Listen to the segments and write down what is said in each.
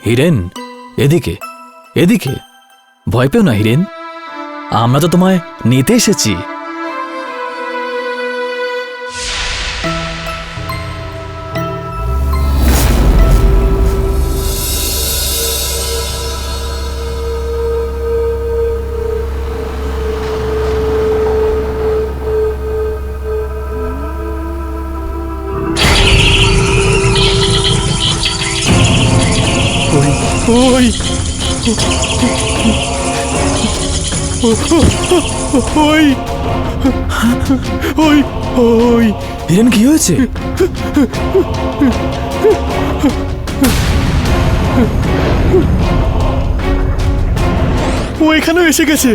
হিরেন, এদিকে এদিকে। ভয় পেও না হিরেন, আমরা তো তোমায় নিতে এসেছি। ওই ওই ওই ওই হিরেন, কি হয়েছে? ও এখানেও এসে গেছে।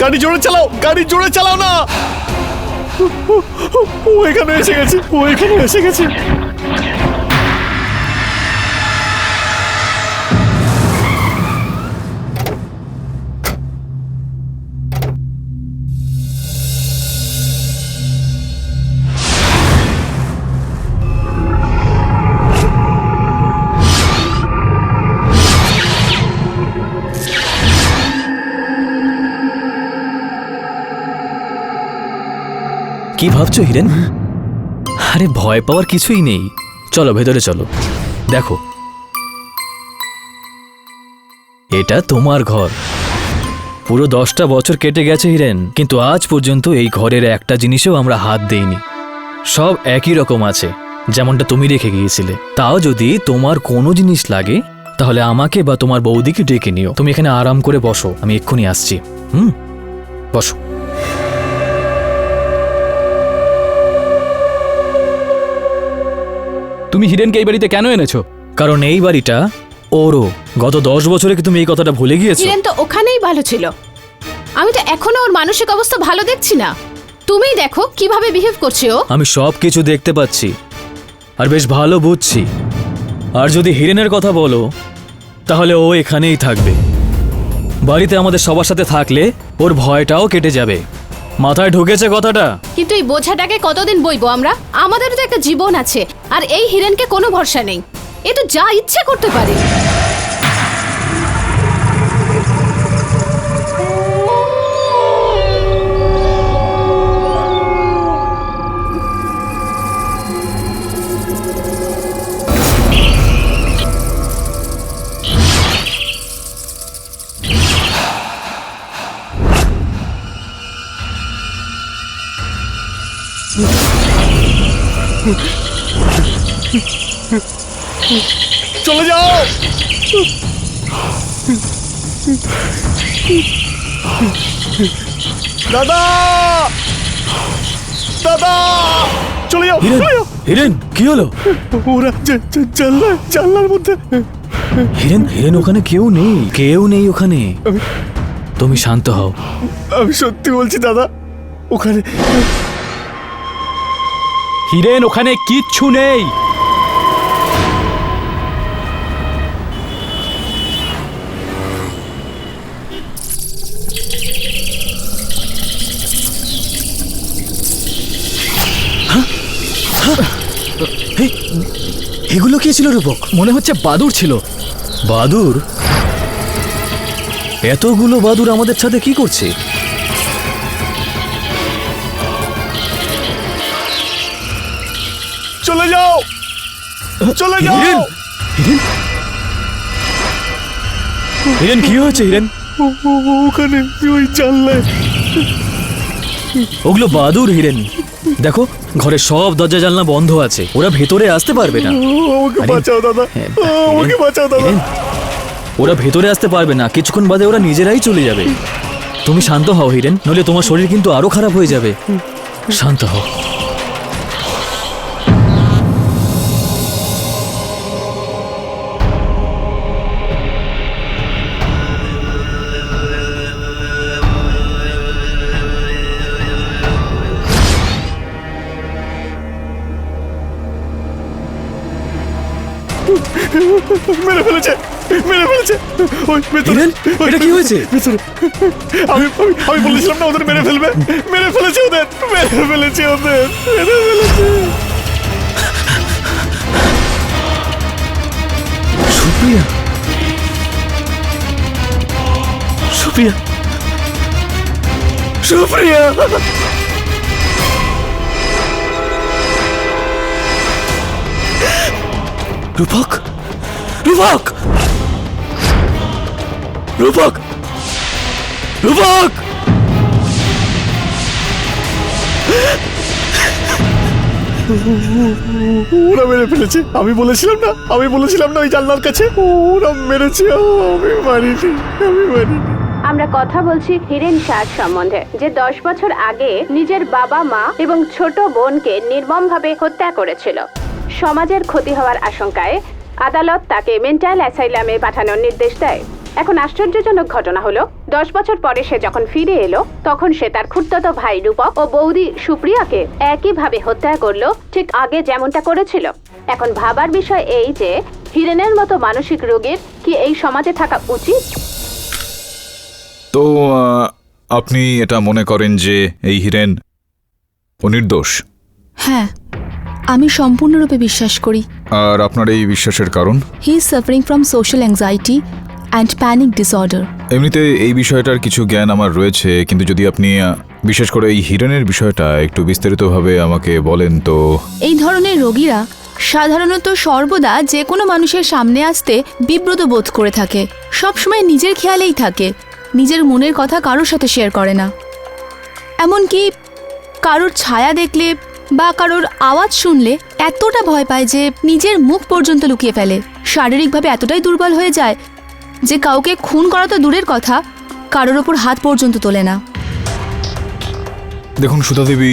গাড়ি জোরে চালাও, গাড়ি জোরে চালাও না। ও এখানে এসে গেছে, ও এখানে এসে গেছে। কি ভাবছো হিরেন? আরে ভয় পাওয়ার কিছুই নেই, চলো ভেতরে চলো। দেখো, এটা তোমার ঘর। পুরো 10টা বছর কেটে গেছে হিরেন, কিন্তু আজ পর্যন্ত এই ঘরের একটা জিনিসেও আমরা হাত দেইনি। সব একই রকম আছে, যেমনটা তুমি রেখে গিয়েছিলে। তাও যদি তোমার কোনো জিনিস লাগে তাহলে আমাকে বা তোমার বৌদিকে ডেকে নিও। তুমি এখানে আরাম করে বসো, আমি এক্ষুনি আসছি। বসো। তুমি হিরেনকে এই বাড়িতে কেন এনেছো? কারণ এই বাড়িটা ওরও। গত 10 বছরে কি তুমি এই কথাটা ভুলে গিয়েছো? হিরেন তো ওখানেই ভালো ছিল। আমি তো এখনো ওর মানসিক অবস্থা ভালো দেখছি না। তুমিই দেখো কিভাবে বিহেভ করছে ও। আমি সব কিছু দেখতে পাচ্ছি আর বেশ ভালো বুঝছি। আর যদি হিরেনের কথা বলো তাহলে ও এখানেই থাকবে। বাড়িতে আমাদের সবার সাথে থাকলে ওর ভয়টাও কেটে যাবে। মাথায় ঢুকেছে কথাটা? কিন্তু এই বোঝাটাকে কতদিন বইবো আমরা? আমাদেরও তো একটা জীবন আছে, আর এই হিরেনকে কোনো ভরসা নেই। এ তো যা ইচ্ছে করতে পারে। চলে যাও। দাদা, দাদা, চলে যাও, হিরেন, চলে যাও। হিরেন, কি হলো? ওরা জানলার মধ্যে। হিরেন, হিরেন, ওখানে কেউ নেই, কেউ নেই ওখানে। তুমি শান্ত হও। আমি সত্যি বলছি দাদা, ওখানে হিরেন, ওখানে কিচ্ছু নেই। এগুলো কি ছিল রূপক? মনে হচ্ছে বাদুড় ছিল। বাদুর? এতগুলো বাদুর আমাদের সাথে কি করছে? চলে যাও, চলে যাও। হিরেন, হিরেন, হিরেন, কি হয়েছে হিরেন? ওখানে ওই জানলায়। ওগুলো বাদুর হিরেন। দেখো, ঘরের সব দরজা জানলা বন্ধ আছে, ওরা ভেতরে আসতে পারবে না। আমাকে আরে, বাঁচাও দাদা, আমাকে বাঁচাও দাদা। হিরেন, ওরা ভেতরে আসতে পারবে না, কিছুক্ষণ বাদে ওরা নিজেরাই চলে যাবে। তুমি শান্ত হও হিরেন, নইলে তোমার শরীর কিন্তু আরো খারাপ হয়ে যাবে। শান্ত হও। মেরে ফেলেছে, মেরে ফেলেছে। ওই ভেতরে, হিরেন, এটা কি হয়েছে? ভেতরে। আমি আমি বলেছিলাম না ওদের মেরে ফেলবে। মেরে ফেলেছে ওদের, মেরে ফেলেছে ওদের, মেরে ফেলেছে। সত্যি? সুপ্রিয়া, সুপ্রিয়া, সুপ্রিয়া। রূপক, রূপক, রূপক, রূপক। ওরা মেরে ফেলেছে। আমি বলেছিলাম না, আমি বলেছিলাম না ওই জানলার কাছে। ওরা মেরেছে, আমি মারিনি, আমি মারিনি। আমরা কথা বলছি হিরেন শাহ সম্বন্ধে, যে 10 বছর আগে নিজের বাবা মা এবং ছোট বোনকে নির্মমভাবে হত্যা করেছিল। সমাজের ক্ষতি হওয়ার আশঙ্কায় আদালত তাকে মেন্টাল অ্যাসাইলামে পাঠানোর নির্দেশ দেয়। এখন আশ্চর্যজনক ঘটনা হলো 10 বছর পরে সে যখন ফিরে এলো, তখন সে তার খুড়তুতো ভাই রূপক ও বৌদি সুপ্রিয়াকে একইভাবে হত্যা করলো, ঠিক আগে যেমনটা করেছিল। এখন ভাবার বিষয় এই যে হিরেনের মতো মানসিক রোগীর কি এই সমাজে থাকা উচিত? তো আপনি এটা মনে করেন যে এই হিরেন ও নির্দোষ? হ্যাঁ, আমি সম্পূর্ণরূপে বিশ্বাস করি। আর আপনার এই বিশ্বাসের কারণ? He is suffering from social anxiety and panic disorder. এমনিতে এই বিষয়টার কিছু জ্ঞান আমার রয়েছে, কিন্তু যদি আপনি বিশেষ করে এই হিরেনের বিষয়টা একটু বিস্তারিতভাবে আমাকে বলেন তো। এই ধরনের রোগীরা সাধারণত সর্বদা যে কোনো মানুষের সামনে আসতে বিব্রত বোধ করে থাকে, সবসময় নিজের খেয়ালেই থাকে, নিজের মনের কথা কারোর সাথে শেয়ার করে না। এমনকি কারোর ছায়া দেখলে বা কারোর আওয়াজ শুনলে এতটা ভয় পায় যে নিজের মুখ পর্যন্ত লুকিয়ে ফেলে। শারীরিকভাবে এতটাই দুর্বল হয়ে যায় যে কাউকে খুন করা তো দূরের কথা, কারোর ওপর হাত পর্যন্ত তোলে না। দেখুন সুধা দেবী,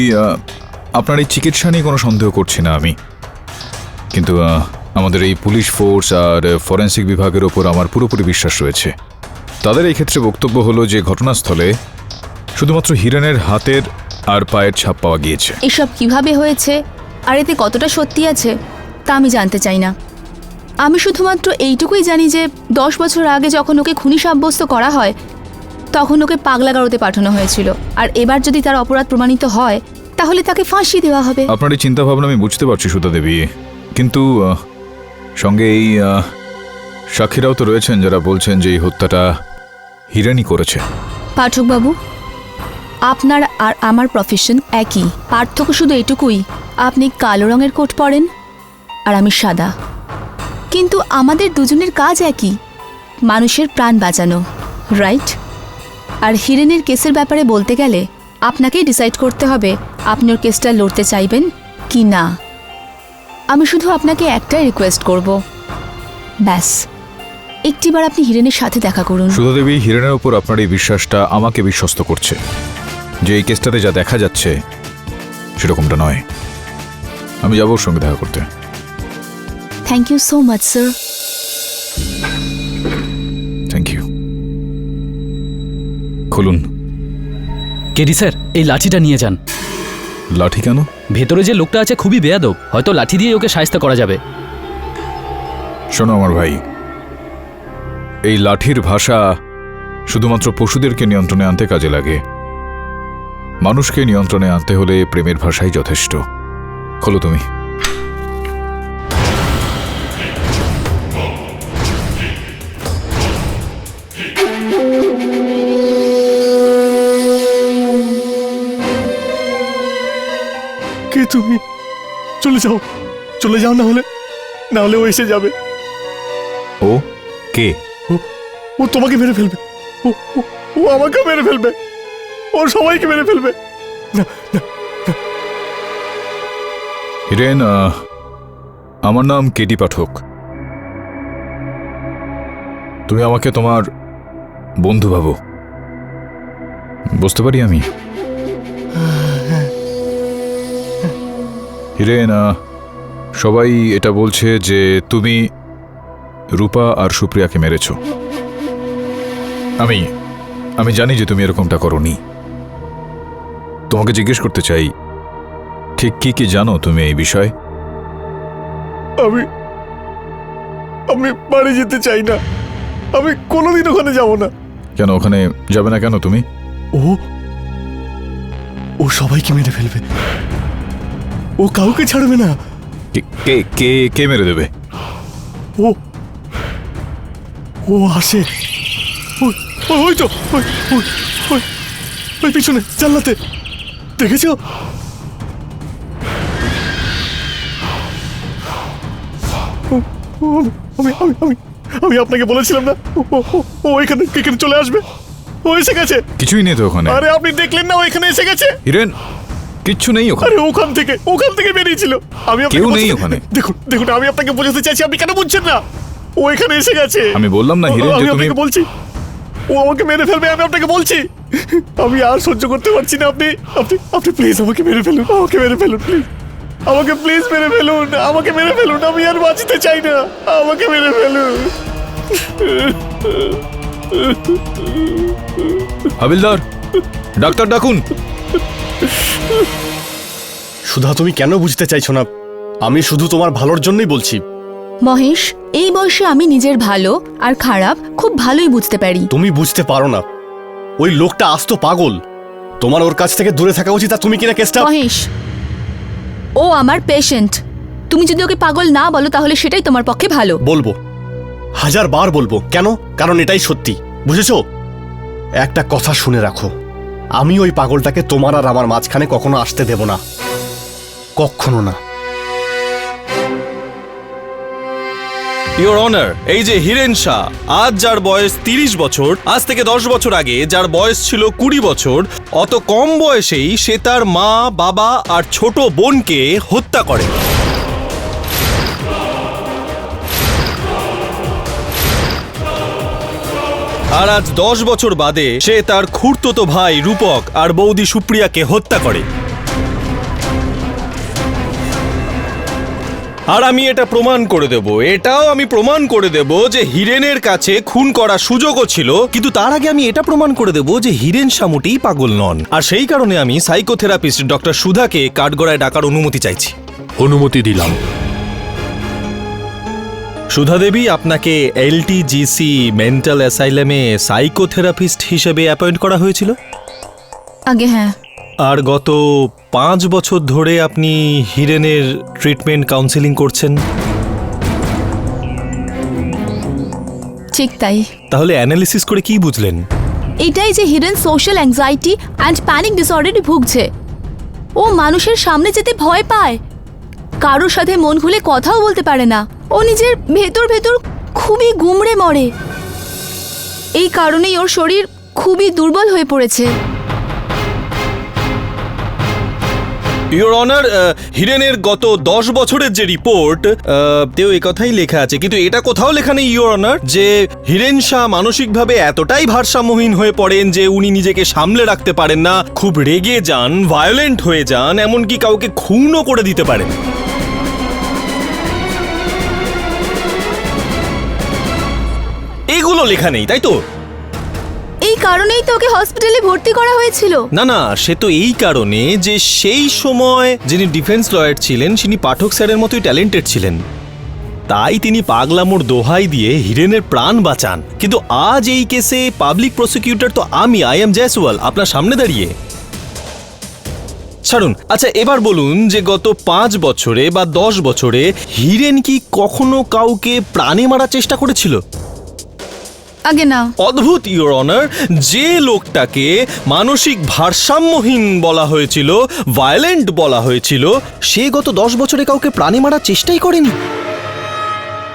আপনার এই চিকিৎসা নিয়ে কোনো সন্দেহ করছি না আমি, কিন্তু আমাদের এই পুলিশ ফোর্স আর ফরেন্সিক বিভাগের ওপর আমার পুরোপুরি বিশ্বাস রয়েছে। তাদের এই ক্ষেত্রে বক্তব্য হলো যে ঘটনাস্থলে শুধুমাত্র হিরেনের হাতের আর পায়ের ছাপ পাওয়া গিয়েছে। এসব কিভাবে হয়েছে আর এতে কতটা সত্যি আছে তা আমি জানতে চাই না। আমি শুধুমাত্র এইটুকুই জানি যে 10 বছর আগে যখন ওকে খুনি সাব্যস্ত করা হয়, তখন ওকে পাগলাগারোতে পাঠানো হয়েছিল, আর এবার যদি তার অপরাধ প্রমাণিত হয় তাহলে তাকে ফাঁসি দেওয়া হবে। আপনার এই চিন্তাভাবনা আমি বুঝতে পারছি সুধা দেবী, কিন্তু সঙ্গে এই সাক্ষীরাও তো রয়েছেন যারা বলছেন যে এই হত্যাটা হিরেনই করেছে। পাঠকবাবু, আপনার আর আমার প্রফেশন একই, পার্থক্য শুধু এটুকুই, আপনি কালো রঙের কোট পরেন আর আমি সাদা, কিন্তু আমাদের দুজনের কাজ একই, মানুষের প্রাণ বাঁচানো, রাইট? আর হিরেনের কেসের ব্যাপারে বলতে গেলে আপনাকেই ডিসাইড করতে হবে আপনি ওর কেসটা লড়তে চাইবেন কি না। আমি শুধু আপনাকে একটাই রিকোয়েস্ট করব, ব্যাস একটিবার আপনি হিরেনের সাথে দেখা করুন। সুধা দেবী, হিরেনের উপর আপনার এই বিশ্বাসটা আমাকে বিশ্বস্ত করছে যে এই কেসটাতে যা দেখা যাচ্ছে সেরকমটা নয়। আমি যাবো ওর সঙ্গে দেখা করতে। Thank you so much sir. Thank you. খুলুন। কেডি স্যার, এই লাঠিটা নিয়ে যান। লাঠি কেন? ভেতরে যে লোকটা আছে খুবই বেয়াদব, হয়তো লাঠি দিয়ে ওকে শায়েস্তা করা যাবে। শোনো আমার ভাই, এই লাঠির ভাষা শুধুমাত্র পশুদেরকে নিয়ন্ত্রণে আনতে কাজে লাগে। মানুষকে নিয়ন্ত্রণে আনতে হলে প্রেমের ভাষাই যথেষ্ট। খোলো তুমি। কে তুমি? চলে যাও, চলে যাও, না হলে ও এসে যাবে। ও কে? ও তোমাকে মেরে ফেলবে, ও আমাকে মেরে ফেলবে, ও সবাইকে মেরে ফেলবে। না না, হিরেন, আমার নাম কেডি পাঠক। তুমি আমাকে তোমার বন্ধু ভাবো, বুঝতে পারি আমি। হিরেন, সবাই এটা বলছে যে তুমি রূপা আর সুপ্রিয়াকে মেরেছ। আমি জানি যে তুমি এরকমটা করোনি। তোমাকে জিজ্ঞেস করতে চাই, ঠিক কি কি জানো তুমি এই বিষয়ে? আমি বাড়ি যেতে চাই না, আমি কোনোদিন ওখানে যাব না। কেন ওখানে যাবে না কেন তুমি? ও সবাইকে মেরে ফেলবে, ও কাউকে ছাড়বে না। কে কে কে মেরে দেবে? ও আসে, ওই তো, ওই পিছনে জানলাতে, দেখেছো? আমি আপনাকে বলেছিলাম না ও এখানে চলে আসবে। ও এসে গেছে। কিছুই নেই তো ওখানে। আরে আপনি দেখলেন না ও এখানে এসে গেছে? হিরেন, কিচ্ছু নেই ওখানে। আরে ওখান থেকে বেরিয়েছিল। আমি কেউ নেই ওখানে। দেখুন আমি আপনাকে বোঝাতে চাইছি, আপনি কেন বুঝছেন না? ও এখানে এসে গেছে। আমি বললাম না হিরেন, আমি যে তুমি আপনাকে বলছি ও আমাকে মেরে ফেলবে, আমি আপনাকে বলছি। আমি আর সহ্য করতে পারছি না। আপনি প্লিজ আমাকে মেরে ফেলুন, প্লিজ আমাকে প্লিজ মেরে ফেলুন, আমি আর বাঁচতে চাই না, আমাকে মেরে ফেলুন। হাবিলদার, ডাক্তার ডাকুন। সুধা, তুমি কেন বুঝতে চাইছো না? আমি শুধু তোমার ভালোর জন্যই বলছি। মহেশ, এই বয়সে আমি নিজের ভালো আর খারাপ খুব ভালোই বুঝতে পারি। তুমি বুঝতে পারো না, ওই লোকটা আস্ত পাগল। তোমার ওর কাছ থেকে দূরে থাকা উচিত। আর তুমি কিনা কেসটা। মহেশ, ও আমার পেশেন্ট। তুমি যদি ওকে পাগল না বলো তাহলে সেটাই তোমার পক্ষে ভালো। বলবো, 1000 বার বলবো। কেন? কারণ এটাই সত্যি, বুঝেছো? একটা কথা শুনে রাখো, আমি ওই পাগলটাকে তোমার আর আমার মাঝখানে কখনো আসতে দেব না, কখনো না। ইওর অনার, এই যে হিরেন শাহ, আজ যার বয়স 30 বছর, আজ থেকে 10 বছর আগে যার বয়স ছিল 20 বছর, অত কম বয়সেই সে তার মা, বাবা আর ছোট বোনকে হত্যা করে। আর আজ 10 বছর বাদে সে তার খুড়তুতো ভাই রূপক আর বৌদি সুপ্রিয়াকে হত্যা করে। আর আমি এটা প্রমাণ করে দেব, এটাও আমি প্রমাণ করে দেব যে হিরেনের কাছে খুন করার সুযোগও ছিল, কিন্তু তার আগে আমি এটা প্রমাণ করে দেব যে হিরেন শামুটিই পাগল নন। আর সেই কারণে আমি সাইকোথেরাপিস্ট ডক্টর সুধাকে কাঠগড়ায় ডাকার অনুমতি চাইছি। অনুমতি দিলাম। সুধা দেবী, আপনাকে এলটিজিসি মেন্টাল অ্যাসাইলামে সাইকোথেরাপিস্ট হিসেবে অ্যাপয়েন্ট করা হয়েছিল। আগে হ্যাঁ। আর গত 5 বছর ধরে আপনি হিরেনের ট্রিটমেন্ট কাউন্সেলিং করছেন। ঠিক তাই। তাহলে অ্যানালিসিস করে কি বুঝলেন? এটাই যে Hiren social anxiety and panic ডিসঅর্ডারে ভুগছে। ও মানুষের সামনে যেতে ভয় পায়, কারোর সাথে মন খুলে কথাও বলতে পারে না। ও নিজের ভেতর খুবই গুমড়ে মরে। এই কারণেই ওর শরীর খুবই দুর্বল হয়ে পড়েছে। ইওর অনার, হিরেনের গত 10 বছরের যে রিপোর্ট, তেও এই কথাই লেখা আছে, কিন্তু এটা কোথাও লেখা নেই ইওর অনার যে হিরেন শাহ মানসিকভাবে এতটাই ভারসাম্যহীন হয়ে পড়েন যে উনি নিজেকে সামলে রাখতে পারেন না, খুব রেগে যান, ভায়োলেন্ট হয়ে যান, এমনকি কাউকে খুনও করে দিতে পারেন। এগুলো লেখা নেই, তাই তো? এই কারণেই তো ওকে হসপিটালে ভর্তি করা হয়েছিল। না, সে তো এই কারণে যে সেই সময় যিনি ডিফেন্স লয়ার ছিলেন তিনি পাঠক স্যারের মতোই ট্যালেন্টেড ছিলেন, তাই তিনি পাগলামোর দোহাই দিয়ে হিরেনের প্রাণ বাঁচান। কিন্তু আজ এই কেসে পাবলিক প্রসিকিউটর তো আই এম জয়সওয়াল, আপনার সামনে দাঁড়িয়ে। ছাড়ুন, আচ্ছা এবার বলুন যে গত 5 বছরে বা 10 বছরে হিরেন কি কখনো কাউকে প্রাণে মারার চেষ্টা করেছিল? আগে না। অদ্ভুত ইওর অনার, যে লোকটাকে মানসিক ভারসাম্যহীন বলা হয়েছিল, ভায়োলেন্ট বলা হয়েছিল, সে গত 10 বছরে কাউকে প্রাণে মারার চেষ্টাই করেনি।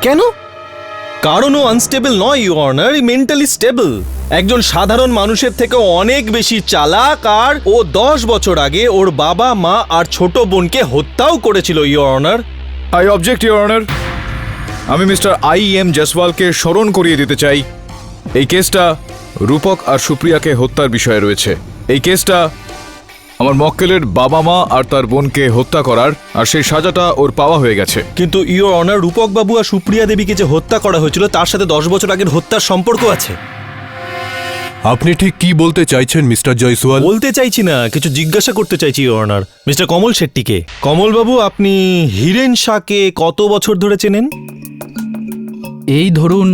কেন? কারণ ও আনস্টেবল নয় ইওর অনার, মেন্টালি স্টেবল। একজন সাধারণ মানুষের থেকে অনেক বেশি চালাক, আর ও 10 বছর আগে ওর বাবা, মা আর ছোট বোনকে হত্যাও করেছিল your honour. I object your honour. আমি মিস্টার IM জয়সওয়ালকে স্মরণ করিয়ে দিতে চাই, এই কেসটা রূপক আর সুপ্রিয়াকে হত্যার বিষয়ে রয়েছে। এই কেসটা আমার মক্কেলের বাবা, মা আর তার বোনকে হত্যা করার, আর সেই সাজাটা ওর পাওয়া হয়ে গেছে। কিন্তু ইওর অনার, রূপক বাবু আর সুপ্রিয়া দেবীকে যে হত্যা করা হয়েছিল তার সাথে 10 বছর আগের হত্যার সম্পর্ক আছে। আপনি ঠিক কি বলতে চাইছেন মিস্টার জয়সওয়াল? বলতে চাইছি না, কিছু জিজ্ঞাসা করতে চাইছি ইওর অনার। মিস্টার কমল শেট্টিকে। কমল বাবু, আপনি হিরেন শাহকে কত বছর ধরে চেনেন? এই ধরুন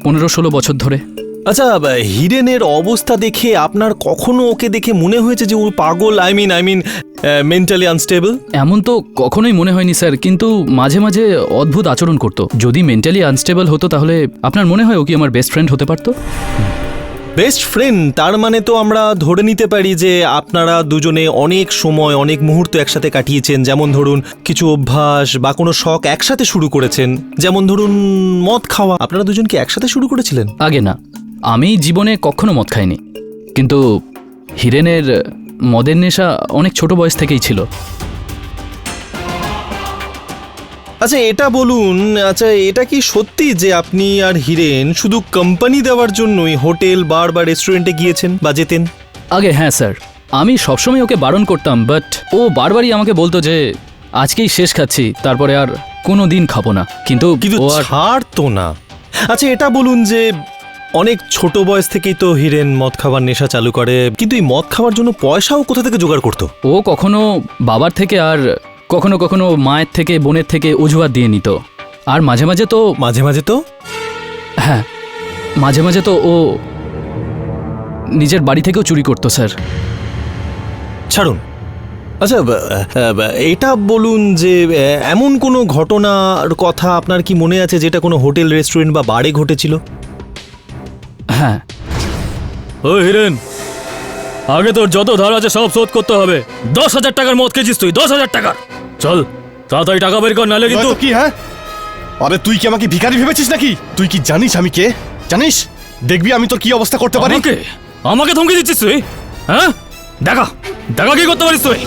15-16 বছর ধরে। আচ্ছা, হিরেনের অবস্থা দেখে আপনার কখনো ওকে দেখে মনে হয়েছে যে ও পাগল? I mean mentally unstable? এমন তো কখনোই মনে হয়নি স্যার, কিন্তু মাঝে মাঝে অদ্ভুত আচরণ করতো। যদি মেন্টালি আনস্টেবল হতো তাহলে আপনার মনে হয় ও কি আমার বেস্ট ফ্রেন্ড হতে পারতো? বেস্ট ফ্রেন্ড, তার মানে তো আমরা ধরে নিতে পারি যে আপনারা দুজনে অনেক সময় অনেক মুহূর্ত একসাথে কাটিয়েছেন। যেমন ধরুন কিছু অভ্যাস বা কোনো শখ একসাথে শুরু করেছেন, যেমন ধরুন মদ খাওয়া। আপনারা দুজন কি একসাথে শুরু করেছিলেন? আগে না, আমি জীবনে কখনো মদ খাইনি, কিন্তু হিরেনের মদের নেশা অনেক ছোট বয়স থেকেই ছিল। আচ্ছা এটা বলুন, আচ্ছা এটা কি সত্যি যে আপনি আর হিরেন শুধু কোম্পানি দেওয়ার জন্যই হোটেল, বার বা রেস্টুরেন্টে গিয়েছেন বা যেতেন? আগে হ্যাঁ স্যার, আমি সবসময় ওকে বারণ করতাম, বাট ও বারবারই আমাকে বলতো যে আজকেই শেষ খাচ্ছি, তারপরে আর কোনো দিন খাবো না। কিন্তু কিন্তু ও আর ছাড়তো না। আচ্ছা এটা বলুন যে অনেক ছোট বয়স থেকেই তো হিরেন মদ খাবার নেশা চালু করে, কিন্তু এই মদ খাওয়ার জন্য পয়সাও কোথা থেকে জোগাড় করতো? ও কখনো বাবার থেকে আর কখনো কখনো মায়ের থেকে, বোনের থেকে অজুহাত দিয়ে নিত। আর মাঝে মাঝে তো হ্যাঁ, মাঝে মাঝে তো ও নিজের বাড়ি থেকেও চুরি করতো স্যার। ছাড়ুন। আচ্ছা এটা বলুন যে এমন কোনো ঘটনার কথা আপনার কি মনে আছে যেটা কোনো হোটেল, রেস্টুরেন্ট বা বারে ঘটেছিল? হ্যাঁ। ও হিরেন, আগে তোর যত ধার আছে সব শোধ করতে হবে। 10,000 টাকার মদ খেয়েছিস তুই, 10,000 টাকা। চল তাড়াতাড়ি টাকা বের কর, নাহলে কিন্তু নয়তো কি? হ্যাঁ, আরে তুই কি আমাকে ভিখারি ভেবেছিস নাকি? তুই কি জানিস আমি কে? জানিস? দেখবি আমি তোর কি অবস্থা করতে পারি। আমাকে ধমকি দিচ্ছিস তুই? হ্যাঁ, দেখা দেখা কি করতে পারিস তুই?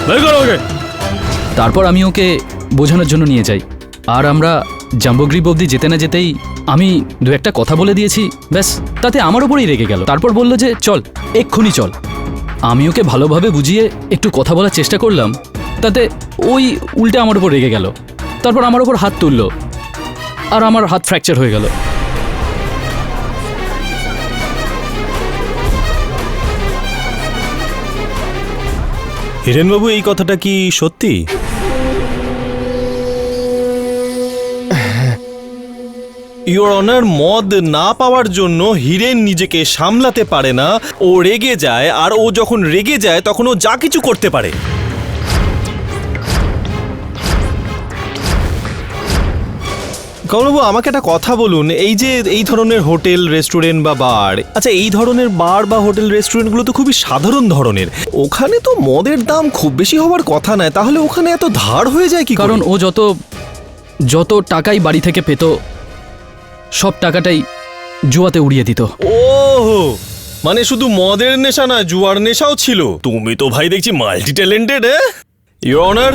বের কর ওকে। তারপর আমি ওকে বোঝানোর জন্য নিয়ে যাই, আর আমরা জাম্বগ্রিপ অবধি যেতে না যেতেই আমি দু একটা কথা বলে দিয়েছি, ব্যাস তাতে আমার ওপরেই রেগে গেল। তারপর বলল যে চল, এক্ষুনি চল। আমি ওকে ভালোভাবে বুঝিয়ে একটু কথা বলার চেষ্টা করলাম, তাতে ওই উল্টে আমার ওপর রেগে গেল। তারপর আমার ওপর হাত তুলল, আর আমার হাত ফ্র্যাকচার হয়ে গেল। হিরেনবাবু, এই কথাটা কি সত্যি? ইওর অনার, মদ না পাওয়ার জন্য হিরেন নিজেকে সামলাতে পারে না, ও রেগে যায়, আর ও যখন রেগে যায় তখন ও যা কিছু করতে পারে। কমলবাবু, আমাকে একটা কথা বলুন, এই যে এই ধরনের হোটেল, রেস্টুরেন্ট বা বার, আচ্ছা এই ধরনের বার বা হোটেল, রেস্টুরেন্টগুলো তো খুবই সাধারণ ধরনের, ওখানে তো মদের দাম খুব বেশি হওয়ার কথা নয়, তাহলে ওখানে এত ধার হয়ে যায় কি? কারণ ও যত টাকাই বাড়ি থেকে পেত সব টাকাটাই জুয়াতে উড়িয়ে দিত। ওহো, মানে শুধু মদের নেশা না, জুয়ার নেশাও ছিল। তুমি তো ভাই দেখছি মাল্টি ট্যালেন্টেড। ইওর অনার,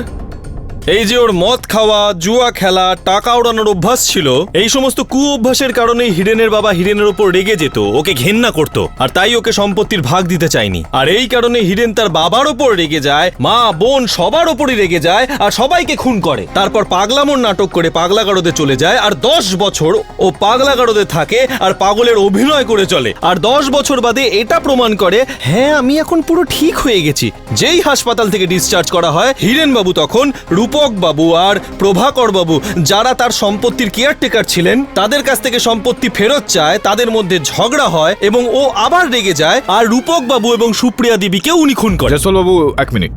এই যে ওর মদ খাওয়া, জুয়া খেলা, টাকা ওড়ানোর অভ্যাস ছিল, এই সমস্ত কু অভ্যাসের কারণে হিরেনের বাবা হিরেনের ওপর রেগে যেত, ওকে ঘেন্না করত, আর তাই ওকে সম্পত্তির ভাগ দিতে চায়নি। আর এই কারণে হিরেন তার বাবার ওপর রেগে যায়, মা বোন সবার ওপরই রেগে যায়, আর সবাইকে খুন করে। তারপর পাগলামোর নাটক করে পাগলাগারদে চলে যায়, আর 10 বছর ও পাগলাগারদে থাকে আর পাগলের অভিনয় করে চলে। আর 10 বছর বাদে এটা প্রমাণ করে, হ্যাঁ আমি এখন পুরো ঠিক হয়ে গেছি। যেই হাসপাতাল থেকে ডিসচার্জ করা হয়, হিরেন বাবু তখন রূপক বাবু আর প্রভাকর বাবু, যারা তার সম্পত্তির কেয়ারটেকার ছিলেন, তাদের কাছ থেকে সম্পত্তি ফেরত চায়। তাদের মধ্যে ঝগড়া হয় এবং ও আবার রেগে যায়, আর রূপক বাবু এবং সুপ্রিয়া দেবীকে উনি খুন করে। জয়সওয়াল বাবু, এক মিনিট।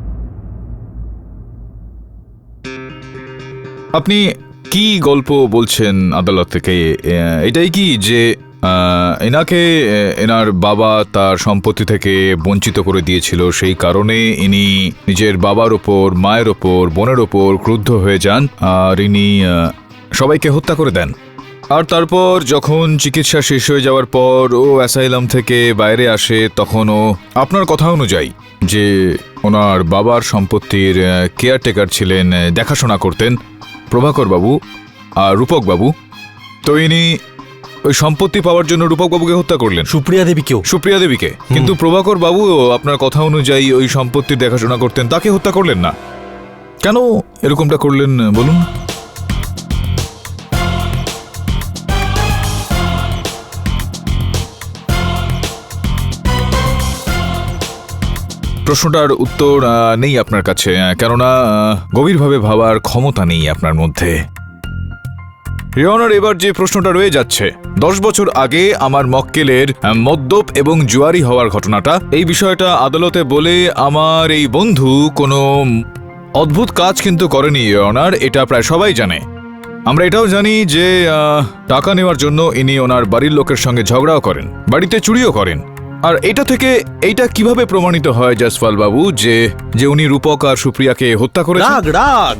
আপনি কি গল্প বলছেন আদালত থেকে? এটাই কি যে এনাকে এনার বাবা তার সম্পত্তি থেকে বঞ্চিত করে দিয়েছিল, সেই কারণে ইনি নিজের বাবার ওপর, মায়ের ওপর, বোনের ওপর ক্রুদ্ধ হয়ে যান, আর ইনি সবাইকে হত্যা করে দেন। আর তারপর যখন চিকিৎসা শেষ হয়ে যাওয়ার পর ও অ্যাসাইলাম থেকে বাইরে আসে, তখন ও আপনার কথা অনুযায়ী যে ওনার বাবার সম্পত্তির কেয়ারটেকার ছিলেন, দেখাশোনা করতেন প্রভাকর বাবু আর রূপক বাবু, তো ইনি ওই সম্পত্তি পাওয়ার জন্য রূপক বাবুকে হত্যা করলেন, সুপ্রিয়া দেবীকে। কিন্তু প্রভাকর বাবু আপনার কথা অনুযায়ী ওই সম্পত্তির দেখাশোনা করতেন, তাকে হত্যা করলেন না। কেন এরকমটা করলেন বলুন? প্রশ্নটার উত্তর নেই আপনার কাছে, কেননা গভীরভাবে ভাবার ক্ষমতা নেই আপনার মধ্যে। ইওর অনার, এবার যে প্রশ্নটা রয়ে যাচ্ছে, 10 বছর আগে আমার মক্কেলের মদ্যপ এবং জুয়ারি হওয়ার ঘটনাটা, এই বিষয়টা আদালতে বলে আমার এই বন্ধু কোনো অদ্ভুত কাজ কিন্তু করেনি ইওর অনার, এটা প্রায় সবাই জানে। আমরা এটাও জানি যে টাকা নেওয়ার জন্য ইনি ওনার বাড়ির লোকের সঙ্গে ঝগড়াও করেন, বাড়িতে চুরিও করেন। আর এটা থেকে এইটা কিভাবে প্রমাণিত হয় জসপাল বাবু যে উনি রূপক আর সুপ্রিয়াকে হত্যা করেছেন? রাগ রাগ,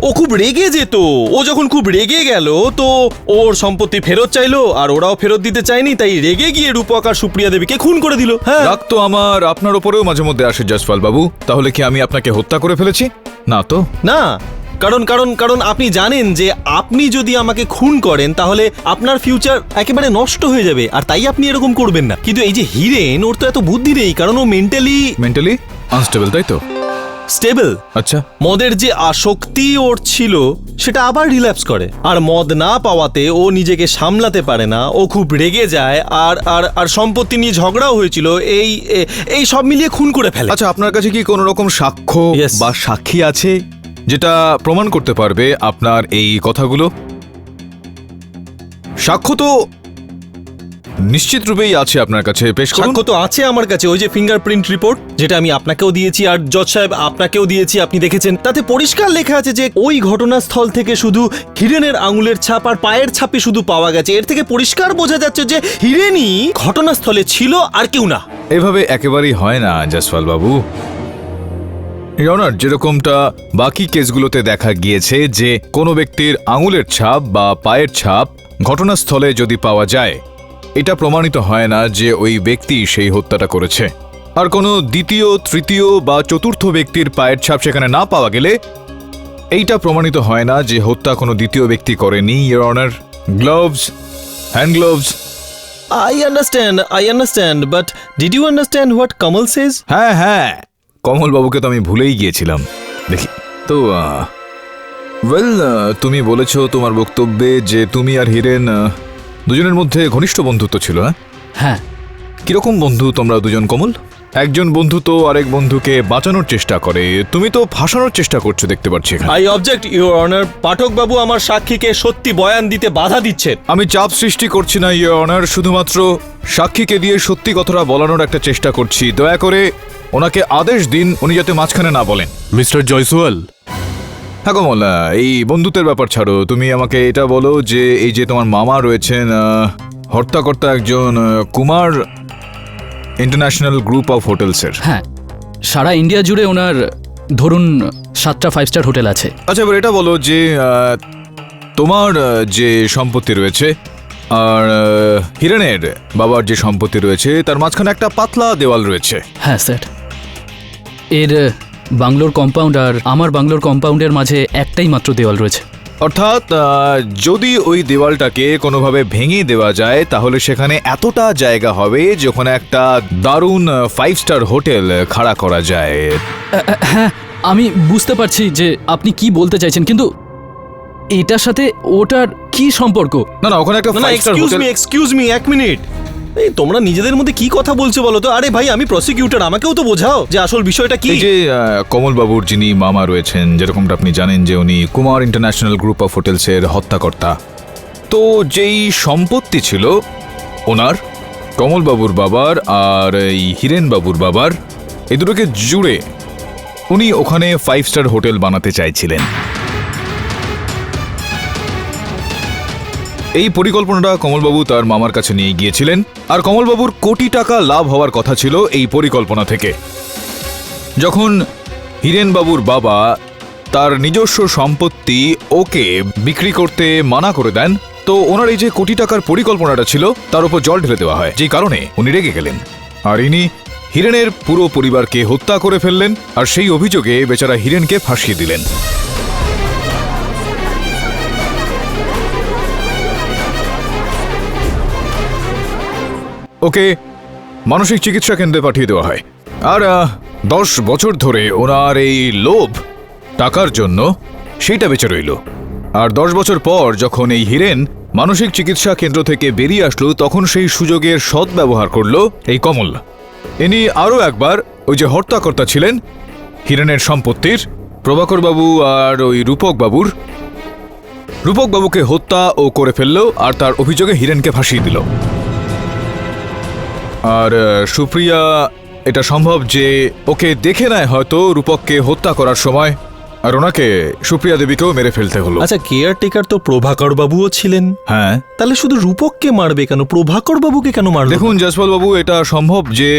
ও খুব রেগে যেত। ও যখন খুব রেগে গেল তো ওর সম্পত্তি ফেরত চাইলো, আর ওরাও ফেরত দিতে চায়নি, তাই রেগে গিয়ে রূপক আর সুপ্রিয়া দেবীকে খুন করে দিল। হ্যাঁ, রাগ তো আমার আপনার উপরেও মাঝে মধ্যে আসে জসপাল বাবু। তাহলে কি আমি আপনাকে হত্যা করে ফেলেছি? না তো। না, কারণ কারণ কারণ আপনি জানেন যে আপনি যদি আমাকে খুন করেন তাহলে আপনার ফিউচার একেবারে নষ্ট হয়ে যাবে, আর তাই আপনি এরকম করবেন না। কিন্তু এই যে হিরেন, ওর তো এত বুদ্ধি নেই, কারণ ও মেন্টালি আনস্টেবল, তাই তো? স্টেবল। আচ্ছা, মদের যে আসক্তি ওর ছিল সেটা আবার রিল্যাপস করে, আর মদ না পাওয়াতে ও নিজেকে সামলাতে পারে না, ও খুব রেগে যায়, আর আর আর সম্পত্তি নিয়ে ঝগড়াও হয়েছিল, এই সব মিলিয়ে খুন করে ফেলে। আচ্ছা, আপনার কাছে কি কোনো রকম সাক্ষ্য Yes. বা সাক্ষী আছে যেটা প্রমাণ করতে পারবে আপনার এই কথাগুলো? সাক্ষ্য তো নিশ্চিত রূপেই আছে আপনার কাছে, পেশ করুন। সাক্ষ্য তো আছে আমার কাছে, ওই যে ফিঙ্গারপ্রিন্ট রিপোর্ট, যেটা আমি আপনাকেও দিয়েছি আর জজ সাহেব আপনাকেও দিয়েছি, আপনি দেখেছেন। তাতে পরিষ্কার লেখা আছে যে ওই ঘটনাস্থল থেকে শুধু হিরেনের আঙুলের ছাপ আর পায়ের ছাপই শুধু পাওয়া গেছে। এর থেকে পরিষ্কার বোঝা যাচ্ছে যে হিরেনই ঘটনাস্থলে ছিল আর কেউ না। এভাবে একেবারেই হয় না জসপাল বাবু। ইওর অনার, যেরকমটা বাকি কেসগুলোতে দেখা গিয়েছে যে কোনো ব্যক্তির আঙুলের ছাপ বা পায়ের ছাপ ঘটনাস্থলে যদি পাওয়া যায়, এটা প্রমাণিত হয় না যে ওই ব্যক্তি সেই হত্যাটা করেছে। আর কোনো দ্বিতীয়, তৃতীয় বা চতুর্থ ব্যক্তির পায়ের ছাপ সেখানে না পাওয়া গেলে এইটা প্রমাণিত হয় না যে হত্যা কোনো দ্বিতীয় ব্যক্তি করেনি your honour. Gloves, hand gloves. I understand, but did you understand what Kamal says? হ্যাঁ, কমল বাবুকে তো আমি ভুলেই গিয়েছিলাম। দেখি তো, ওয়েল, তুমি বলেছো তোমার বক্তব্যে যে তুমি আর হিরেন দুজনের মধ্যে ঘনিষ্ঠ বন্ধুত্ব ছিল। হ্যাঁ, কিরকম বন্ধু তোমরা দুজন কমল? একজন বন্ধু তো আরেক বন্ধুকে বাঁচানোর চেষ্টা করে, তুমি তো ফাঁসানোর চেষ্টা করছো দেখতে পাচ্ছি এখানে। I object, Your Honor. পাঠক বাবু আমার সাক্ষীকে সত্যি বয়ান দিতে বাধা দিচ্ছেন। আমি চাপ সৃষ্টি করছি না ইওর অনার, শুধুমাত্র সাক্ষীকে দিয়ে সত্যি কথাটা বলানোর একটা চেষ্টা করছি। দয়া করে ওনাকে আদেশ দিন উনি যাতে মাঝখানে না বলেন। মিস্টার জয়সওয়াল, হ্যাঁ কমল, এই বন্ধুত্বের ব্যাপার ছাড়ো, তুমি আমাকে এটা বলো যে এই যে তোমার মামা রয়েছেন, হত্যাকর্তা একজন কুমার ইন্টারন্যাশনাল গ্রুপ অফ হোটেলসের। হ্যাঁ, সারা ইন্ডিয়া জুড়ে ওনার ধরুন 7টা 5 স্টার হোটেল আছে। আচ্ছা, এবার এটা বলো যে তোমার যে সম্পত্তি রয়েছে আর হিরেনের বাবার যে সম্পত্তি রয়েছে তার মাঝখানে একটা পাতলা দেওয়াল রয়েছে। হ্যাঁ স্যার, এর বাংলোর কম্পাউন্ড আর আমার বাংলোর কম্পাউন্ডের মাঝে একটাই মাত্র দেওয়াল রয়েছে। অর্থাৎ যদি ওই দেওয়ালটাকে কোনোভাবে ভেঙে দেওয়া যায় তাহলে সেখানে এতটা জায়গা হবে যেখানে একটা দারুণ 5 স্টার হোটেল খাড়া করা যায়। হ্যাঁ, আমি বুঝতে পারছি যে আপনি কি বলতে চাইছেন, কিন্তু এটার সাথে ওটার কি সম্পর্ক? না, ওখানে একটা 5 স্টার হোটেল। এক্সকিউজ মি, এক মিনিট। এই তোমরা নিজেদের মধ্যে কি কথা বলছো বলো তো? আরে ভাই, আমি প্রসিকিউটর, আমাকেও তো বোঝাও যে আসল বিষয়টা কি। এই যে কমল বাবুর যিনি মামা রয়েছেন, যেরকমটা আপনি জানেন যে উনি কুমার ইন্টারন্যাশনাল গ্রুপ অফ হোটেলসের হত্যাকর্তা, তো যেই সম্পত্তি ছিল ওনার, কমল বাবুর বাবার আর এই হিরেন বাবুর বাবার, এই দুটোকে জুড়ে উনি ওখানে 5 স্টার হোটেল বানাতে চাইছিলেন। এই পরিকল্পনাটা কমলবাবু তার মামার কাছে নিয়ে গিয়েছিলেন, আর কমলবাবুর কোটি টাকা লাভ হওয়ার কথা ছিল এই পরিকল্পনা থেকে। যখন হিরেনবাবুর বাবা তার নিজস্ব সম্পত্তি ওকে বিক্রি করতে মানা করে দেন, তো ওনার এই যে কোটি টাকার পরিকল্পনাটা ছিল তার উপর জল ঢেলে দেওয়া হয়, যেই কারণে উনি রেগে গেলেন, আর ইনি হিরেনের পুরো পরিবারকে হত্যা করে ফেললেন, আর সেই অভিযোগে বেচারা হিরেনকে ফাঁসিয়ে দিলেন। ওকে মানসিক চিকিৎসা কেন্দ্রে পাঠিয়ে দেওয়া হয়, আর 10 বছর ধরে ওনার এই লোভ টাকার জন্য সেইটা বেঁচে রইল। আর 10 বছর পর যখন এই হিরেন মানসিক চিকিৎসা কেন্দ্র থেকে বেরিয়ে আসলো, তখন সেই সুযোগের সদ্ব্যবহার করলো এই কমল। ইনি আরও একবার ওই যে হত্যাকর্তা ছিলেন হিরেনের সম্পত্তির, প্রভাকর বাবু আর ওই রূপক বাবুর, রূপক বাবুকে হত্যা ও করে ফেললো আর তার অভিযোগে হিরেনকে ফাঁসিয়ে দিল। আর সুপ্রিয়া, এটা সম্ভব যে ওকে দেখে নেয় হয়তো রূপককে হত্যা করার সময়, আর ওনাকে সুপ্রিয়া দেবীকেও মেরে ফেলতে হলো। আচ্ছা, কেয়ারটেকার তো প্রভাকর বাবুও ছিলেন। হ্যাঁ, তাহলে শুধু রূপককে মারবে কেন, প্রভাকর বাবুকে কেন মারবে? দেখুন জয়সওয়াল বাবু, এটা সম্ভব যে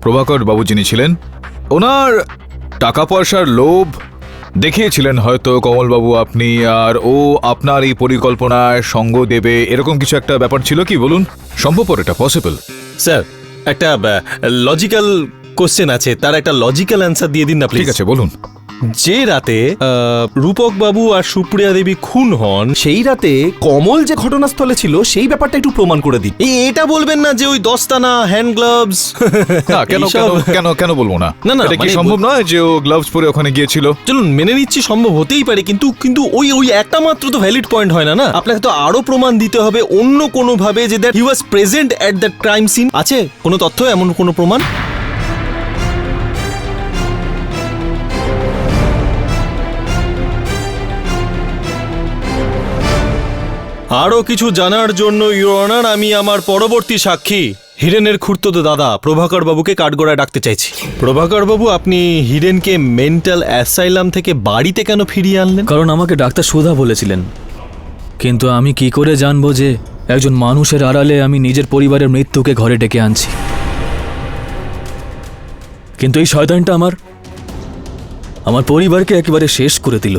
প্রভাকর বাবু যিনি ছিলেন ওনার টাকা পয়সার লোভ দেখিয়েছিলেন হয়তো কমলবাবু আপনি, আর ও আপনার এই পরিকল্পনায় সঙ্গ দেবে, এরকম কিছু একটা ব্যাপার ছিল কি বলুন? সম্ভবপর এটা পসিবল। স্যার, একটা লজিক্যাল কোশ্চেন আছে, তার একটা লজিক্যাল অ্যান্সার দিয়ে দিন না প্লিজ। ঠিক আছে, বলুন। যে রাতে রূপক বাবু আর সুপ্রিয়া দেবী খুন হন, সেই রাতে কমল যে ঘটনাস্থলে ছিল সেই ব্যাপারটা একটু প্রমাণ করে দিন। এটা বলবেন না যে ওই দস্তানা, হ্যান্ড গ্লাভস। না, কেন কেন কেন বলবো না? না, এটা কি মানে সম্ভব নয় যে ও গ্লাভস পরে ওখানে গিয়েছিল? চলুন মেনে নিচ্ছি সম্ভব হতেই পারে, কিন্তু ওই একটা মাত্র তো ভ্যালিড পয়েন্ট হয় না। আপনাকে তো আরো প্রমাণ দিতে হবে অন্য কোনো ভাবে যে that he was present at the crime scene. আছে কোনো তথ্য, এমন কোনো প্রমাণ? আরও কিছু জানার জন্য ইওর অনার, আমি আমার পরবর্তী সাক্ষী হিরেনের খুড়তুতো দাদা প্রভাকর বাবুকে কাঠগড়ায় ডাকতে চাইছি। প্রভাকর বাবু, আপনি হিরেনকে মেন্টাল অ্যাসাইলাম থেকে বাড়িতে কেন ফিরিয়ে আনলেন? কারণ আমাকে ডাক্তার সুধা বলেছিলেন, কিন্তু আমি কি করে জানবো যে একজন মানুষের আড়ালে আমি নিজের পরিবারের মৃত্যুকে ঘরে ডেকে আনছি? কিন্তু এই শয়তানটা আমার পরিবারকে একেবারে শেষ করে দিল।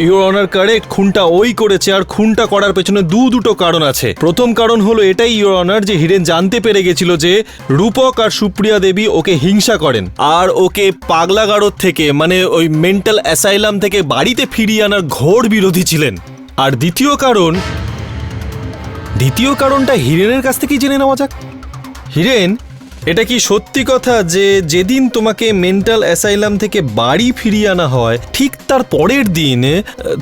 ইওর অনার কারেক্ট, খুনটা ওই করেছে, আর খুনটা করার পেছনে দুটো কারণ আছে। প্রথম কারণ হলো এটাই ইওর অনার, যে হিরেন জানতে পেরে গেছিল যে রূপক আর সুপ্রিয়া দেবী ওকে হিংসা করেন আর ওকে পাগলাগারদ থেকে, মানে ওই মেন্টাল অ্যাসাইলাম থেকে বাড়িতে ফিরিয়ে আনার ঘোর বিরোধী ছিলেন। আর দ্বিতীয় কারণটা হিরেনের কাছ থেকেই জেনে নেওয়া যাক। হিরেন, এটা কি সত্যি কথা যে যেদিন তোমাকে মেন্টাল অ্যাসাইলাম থেকে বাড়ি ফিরিয়ে আনা হয় ঠিক তার পরের দিন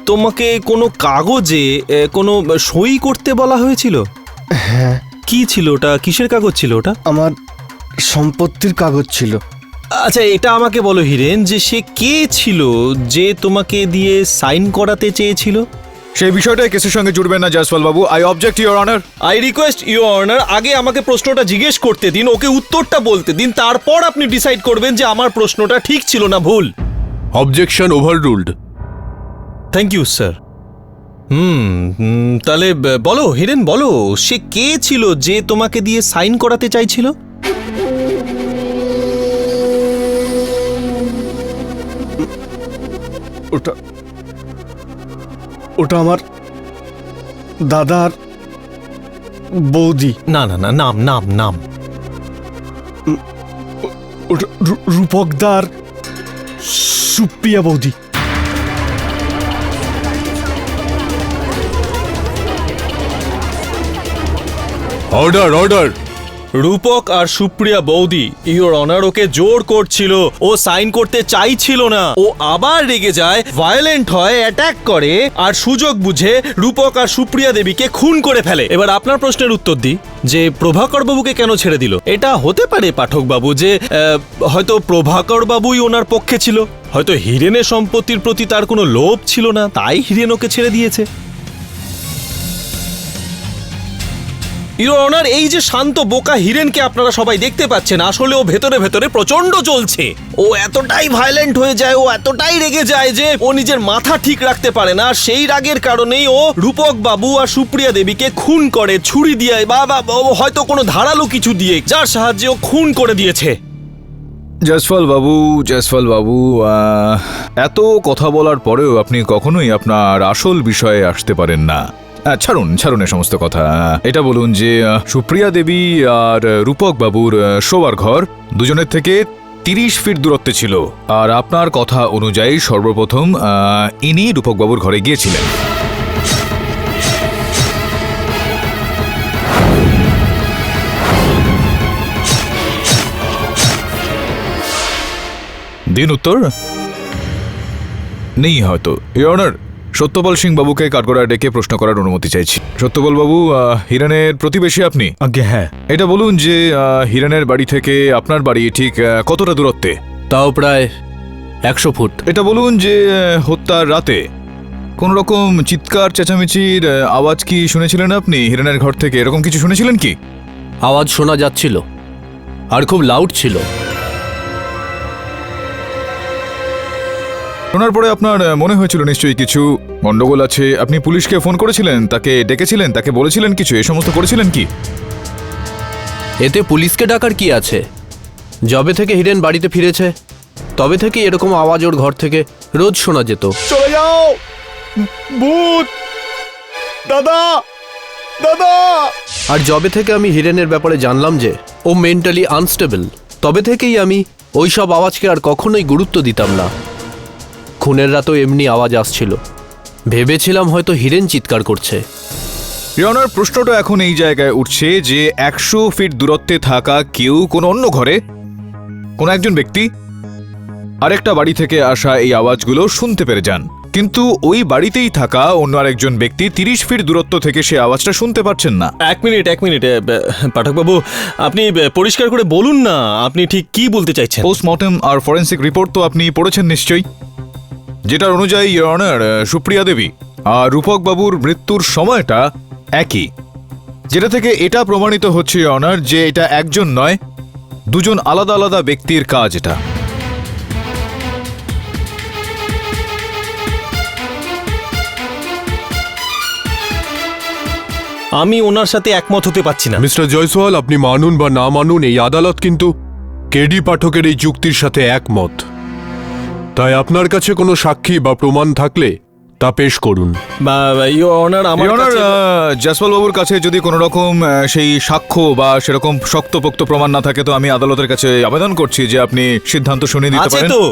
তোমাকে কোনো কাগজে কোনো সই করতে বলা হয়েছিল? হ্যাঁ। কি ছিল ওটা? কিসের কাগজ ছিল ওটা? আমার সম্পত্তির কাগজ ছিল। আচ্ছা, এটা আমাকে বলো হিরেন, যে সে কে ছিল যে তোমাকে দিয়ে সাইন করাতে চেয়েছিল? সেই বিষয়টাই কেসের সঙ্গে জুড়বেন না জয়সওয়াল বাবু। I object your honour. I request your honour, আগে আমাকে প্রশ্নটা জিজ্ঞেস করতে দিন, ওকে উত্তরটা বলতে দিন, তারপর আপনি ডিসাইড করবেন যে আমার প্রশ্নটা ঠিক ছিল না ভুল। Objection overruled. Thank you sir. তাহলে বলো হিরেন, বলো সে কে ছিল যে তোমাকে দিয়ে সাইন করাতে চাইছিল? ওটা আমার দাদার বৌদি। না, নাম। ওটা রূপকদার সুপ্রিয়া বৌদি। Order order. রূপক আর সুপ্রিয়া বৌদি, ইওর অনার, ওকে জোর করছিল, ও সাইন করতে চাইছিল না। ও আবার রেগে যায়, ভায়োলেন্ট হয়, অ্যাটাক করে, আর সুযোগ বুঝে রূপক আর সুপ্রিয়া দেবীকে খুন করে ফেলে। এবার আপনার প্রশ্নের উত্তর দিই, যে প্রভাকর বাবুকে কেন ছেড়ে দিল? এটা হতে পারে পাঠক বাবু যে হয়তো প্রভাকর বাবুই ওনার পক্ষে ছিল, হয়তো হিরেনের সম্পত্তির প্রতি তার কোনো লোভ ছিল না, তাই হিরেন ওকে ছেড়ে দিয়েছে। ইওর অনার, এই যে শান্ত বোকা হিরেনকে আপনারা সবাই দেখতে পাচ্ছেন, আসলে ও ভেতরে ভেতরে প্রচন্ড জ্বলছে। ও এতটাই ভায়োলেন্ট হয়ে যায়, ও এতটাই রেগে যায় যে ও নিজের মাথা ঠিক রাখতে পারে না। সেই রাগের কারণেই ও রূপক বাবু আর সুপ্রিয়া দেবীকে খুন করে, ছুরি দিয়ে বা হয়তো কোনো ধারালো কিছু দিয়ে, যার সাহায্যে ও খুন করে দিয়েছে। জয়সওয়াল বাবু, এত কথা বলার পরেও আপনি কখনোই আপনার আসল বিষয়ে আসতে পারেন না। ছাড়ুন এ সমস্ত কথা। এটা বলুন যে সুপ্রিয়া দেবী আর রূপক বাবুর শোয়ার ঘর দুজনের থেকে 30 ফিট দূরত্বে ছিল, আর আপনার কথা অনুযায়ী সর্বপ্রথম ইনি রূপক বাবুর ঘরে গিয়েছিলেন। দিন উত্তর নেই হয়তো। ইওর অনার, সত্যপাল সিং বাবুকে কাঠগড়ায় ডেকে প্রশ্ন করার অনুমতি চাইছি। সত্যপাল বাবু, হিরেনের প্রতিবেশী আপনি? আগে হ্যাঁ। এটা বলুন যে হিরেনের বাড়ি থেকে আপনার বাড়ি ঠিক কতটা দূরত্বে? তাও প্রায় 100 ফুট। এটা বলুন যে হত্যার রাতে কোন রকম চিৎকার চেঁচামেচির আওয়াজ কি শুনেছিলেন আপনি হিরেনের ঘর থেকে? এরকম কিছু শুনেছিলেন কি? আওয়াজ শোনা যাচ্ছিল আর খুব লাউড ছিল। শোনার পরে আপনার মনে হয়েছিল নিশ্চয়ই কিছু গন্ডগোল আছে। আপনি পুলিশকে ফোন করেছিলেন, তাকে ডেকেছিলেন, তাকে বলেছিলেন কিছু, এ সমস্ত করেছিলেন কি? এতে পুলিশকে ডাকার কি আছে? যবে থেকে হিরেন বাড়িতে ফিরেছে তবে থেকে এরকম আওয়াজ ওর ঘর থেকে রোজ শোনা যেত। চলে যাও ভূত! দাদা, দাদা! আর যবে থেকে আমি হিরেনের ব্যাপারে জানলাম যে ও মেন্টালি আনস্টেবল, তবে থেকেই আমি ওইসব আওয়াজকে আর কখনোই গুরুত্ব দিতাম না। খুনের রাতেও এমনি আওয়াজ আসছিল, ভেবেছিলাম হয়তো হিরেন চিৎকার করছে। ইয়নার প্রশ্নটা এখন এই জায়গায় উঠছে যে 100 ফিট দূরত্বে থাকা কেউ কোনো অন্য ঘরে কোনো একজন ব্যক্তি আরেকটা বাড়ি থেকে আসা এই আওয়াজগুলো শুনতে পেরে যান, কিন্তু ওই বাড়িতেই থাকা অন্য আরেকজন ব্যক্তি 30 ফিট দূরত্ব থেকে সে আওয়াজটা শুনতে পাচ্ছেন না। এক মিনিট পাঠকবাবু, আপনি পরিষ্কার করে বলুন না আপনি ঠিক কি বলতে চাইছেন। পোস্টমর্টেম আর ফরেন্সিক রিপোর্ট তো আপনি পড়েছেন নিশ্চয়ই, যেটার অনুযায়ী ইওর অনার সুপ্রিয়া দেবী আর রূপক বাবুর মৃত্যুর সময়টা একই, যেটা থেকে এটা প্রমাণিত হচ্ছে ইওর অনার যে এটা একজন নয়, দুজন আলাদা আলাদা ব্যক্তির কাজ এটা। আমি ওনার সাথে একমত হতে পারছি না। মিস্টার জয়সওয়াল, আপনি মানুন বা না মানুন, এই আদালত কিন্তু কেডি পাঠকের এই যুক্তির সাথে একমত। তাই আপনার কাছে কোনো সাক্ষী বা প্রমাণ থাকলে তা পেশ করুন। জয়সওয়াল বাবুর কাছে যদি কোনো রকম সেই সাক্ষ্য বা সেরকম শক্তপোক্ত প্রমাণ না থাকে তো আমি আদালতের কাছে আবেদন করছি যে আপনি সিদ্ধান্ত শুনিয়ে দিতে আছে পারেন। তো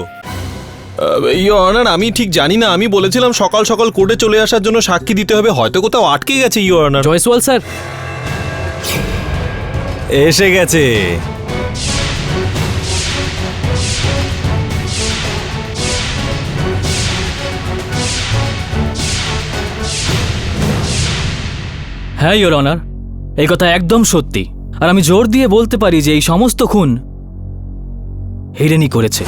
ইওর অনার, আমি ঠিক জানি না, আমি বলেছিলাম সকাল সকাল কোর্টে চলে আসার জন্য সাক্ষী দিতে হবে, হয়তো কোথাও আটকে গেছে। ইওর অনার, জয়সওয়াল স্যার এসে গেছে। হ্যাঁ ইওর অনার, এই কথা একদম সত্যি, আর আমি জোর দিয়ে বলতে পারি যে এই সমস্ত খুন হিরেনই করেছে।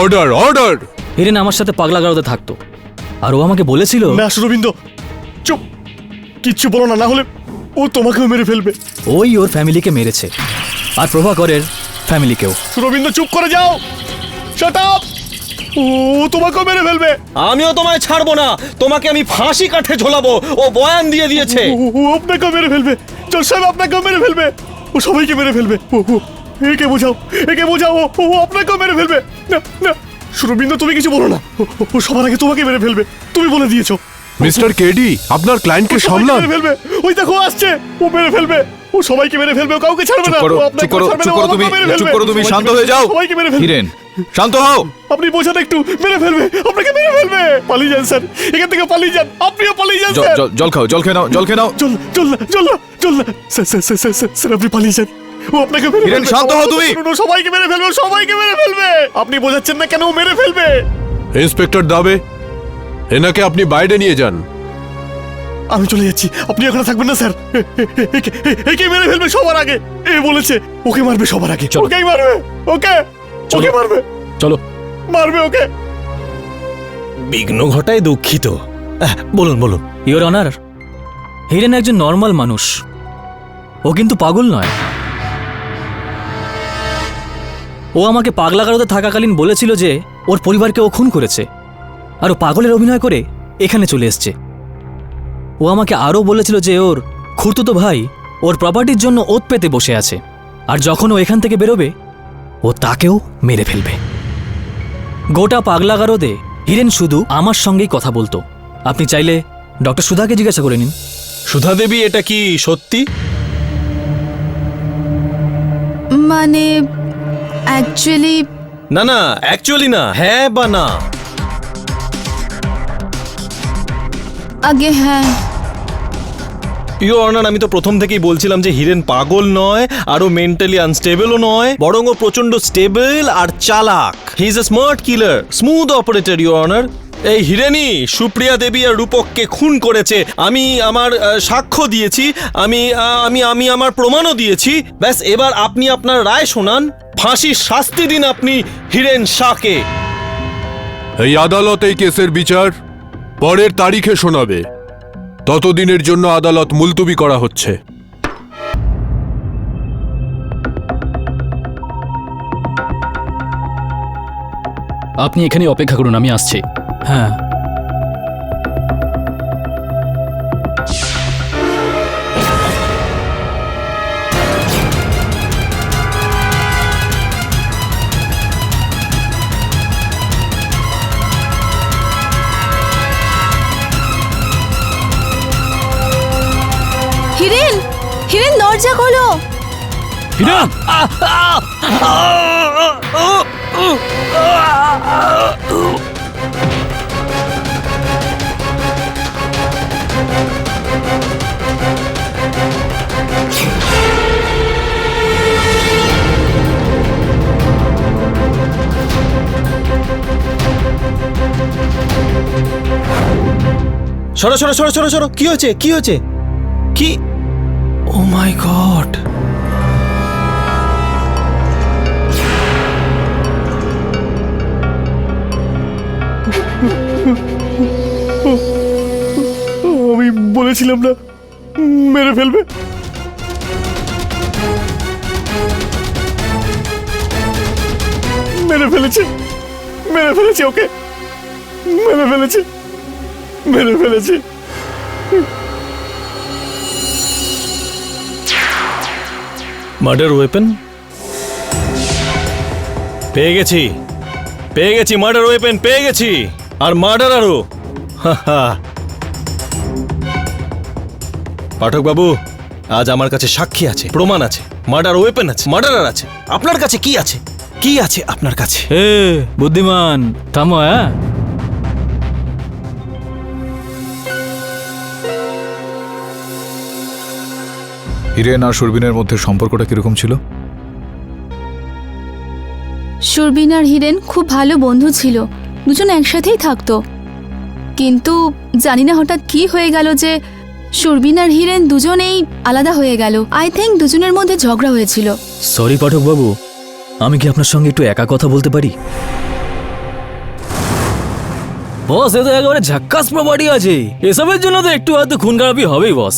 Order, order! হিরেন আমার সাথে পাগলাগারদে থাকতো, আর ও আমাকে বলেছিল না সুরবিন্দ, চুপ! কিচ্ছু বলো না, না হলে ও তোমাকেও মেরে ফেলবে। ওই ওর ফ্যামিলিকে মেরেছে, আর প্রভাকরের ফ্যামিলিকেও। সুরবিন্দ, চুপ করে যাও! Shut up! ও তোমাকেও মেরে ফেলবে। আমিও তোমায় ছাড়বো না, তোমাকে আমি ফাঁসি কাঠে ঝোলাবো। ও বয়ান দিয়ে দিয়েছে। ও আপনাকেও মেরে ফেলবে। জজ সাহেব, আপনাকেও মেরে ফেলবে। ও সবাইকে মেরে ফেলবে। একে বোঝাও, একে বোঝাও। ও আপনাকেও মেরে ফেলবে। না না সুরবিন্দ, তুমি কিছু বলো না। ও সবার আগে তোমাকে মেরে ফেলবে, তুমি বলে দিয়েছো। মিস্টার কেডি, আপনার ক্লায়েন্টকে সবাইকে সামলান। মেরে ফেলবে। ওই দেখো আসছে, ও মেরে ফেলবে। ও সবাইকে মেরে ফেলবে, ও কাউকে ছাড়বে না। চুপ করো, ও আপনাকেও চুপ করো, ছাড়বে না, চুপ ও করো তুমি, আমাকেও মেরে ফেলবে। চুপ করো তুমি, শান্ত হয়ে যাও। সবাইকে মেরে ফেলবে। হিরেন, শান্ত হও। আপনি বোঝান একটু, মেরে ফেলবে, আপনাকে মেরে ফেলবে। পালিয়ে যান স্যার, এখান থেকে পালিয়ে যান। আপনিও পালিয়ে যান স্যার। জল খাও, জল খেয়ে নাও, জল খেয়ে নাও। চল চল না, চল না, চল না। স্যার আপনি পালিয়ে যান। ও আপনাকে মেরে হিরেন, ফেলবে। শান্ত হও তুমি। শুনুন, ও সবাইকে মেরে ফেলবে, ও সবাইকে মেরে ফেলবে। আপনি বোঝাচ্ছেন না কেন, ও মেরে ফেলবে। ইন্সপেক্টর দাবে, এনাকে আপনি বাইরে নিয়ে যান। আমি চলে যাচ্ছি, আপনি ওখানে থাকবেন না স্যার। একে মেরে ফেলবে সবার আগে। এ বলেছে ওকে মারবে সবার আগে। চলো। ওকেই মারবে, ওকে ওকে মারবে, চলো। মারবে ওকে। বিঘ্ন ঘটায় দুঃখিত। বলুন বলুন। ইওর অনার, হিরেন একজন নর্মাল মানুষ, ও কিন্তু পাগল নয়। ও আমাকে পাগলাগারদে থাকাকালীন বলেছিল যে ওর পরিবারকে ও খুন করেছে, আর ও পাগলের অভিনয় করে এখানে চলে এসছে। ও আমাকে আরও বলেছিল যে ওর খুড়তুতো ভাই ওর প্রপার্টির জন্য ওত পেতে বসে আছে, আর যখন ও এখান থেকে বেরোবে ও তাকেও মেরে ফেলবে। গোটা পাগলাগারদে হিরেন শুধু আমার সঙ্গেই কথা বলতো। আপনি চাইলে ডক্টর সুধাকে জিজ্ঞাসা করে নিন। সুধা দেবী, এটা কি সত্যি? মানে অ্যাকচুয়ালি না না, অ্যাকচুয়ালি না, হ্যাঁ বা না? আগে হ্যাঁ। ইওর অনার, আমি তো প্রথম থেকেই বলছিলাম যে হিরেন পাগল নয়, আরো মেন্টালি আনস্টেবলও নয়, বরং ও প্রচন্ড স্টেবল আর চালাক। He is a smart killer, smooth operator your honour. এই হিরেনি সুপ্রিয়া দেবী আর রূপককে খুন করেছে। আমি আমার সাক্ষ্য দিয়েছি, আমি আমি আমি আমার প্রমাণও দিয়েছি। ব্যাস এবার আপনি আপনার রায় শোনান, ফাঁসির শাস্তি দিন আপনি হিরেন শাহকে। এই আদালত এই কেসের বিচার পরের তারিখে শোনাবে। ততদিনের জন্য আদালত মুলতবি করা হচ্ছে। আপনি এখানে অপেক্ষা করুন, আমি আসছি। হ্যাঁ, হিরেন, হিরেন দরজা খোলো। হিরেন! সরো সরো সরো সরো সরো, কি হয়েছে কি হয়েছে কি? ও মাই গড! আমি বলেছিলাম না মেরে ফেলবে। মেরে ফেলেছে, মেরে ফেলেছে ওকে, মেরে ফেলেছে, মেরে ফেলেছে। মার্ডার ওয়েপন পেয়ে গেছি, পেয়ে গেছি, মার্ডার ওয়েপন পেয়ে গেছি, আর মার্ডারারও। পাঠক বাবু, আজ আমার কাছে সাক্ষী আছে, প্রমাণ আছে, মার্ডার ওয়েপন আছে, মার্ডারার আছে। আপনার কাছে কি আছে? কি আছে আপনার কাছে? এ বুদ্ধিমান, থামো। হ্যাঁ, হিরেন আর সুরবিনের মধ্যে সম্পর্কটা কিরকম ছিল? সুরবিন আর হিরেন খুব ভালো বন্ধু ছিল, দুজন একসাথেই থাকতো। কিন্তু জানি না হঠাৎ কি হয়ে গেল যে সুরবিন আর হিরেন দুজনেই আলাদা হয়ে গেল। আই থিঙ্ক দুজনের মধ্যে ঝগড়া হয়েছিল। সরি পাঠক বাবু, আমি কি আপনার সঙ্গে একটু একা কথা বলতে পারি? বস, এ তো একেবারে ঝাক্কাস প্রপার্টি আছে, এসবের জন্য তো একটু হয়তো খুন খারাপি হবেই বস।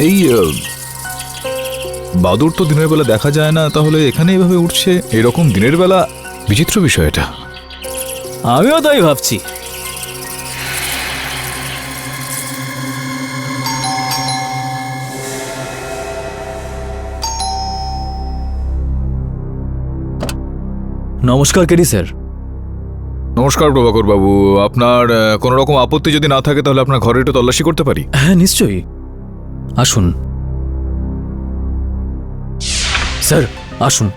এই বাদুর তো দিনের বেলা দেখা যায় না, তাহলে এখানে এভাবে উঠছে এরকম দিনের বেলা? বিচিত্র বিষয় এটা। আমিও তাই ভাবছি। নমস্কার কেডি স্যার। নমস্কার প্রভাকর বাবু, আপনার কোনো রকম আপত্তি যদি না থাকে তাহলে আপনার ঘরে একটু তল্লাশি করতে পারি? হ্যাঁ নিশ্চয়ই, আসুন স্যার, আসুন।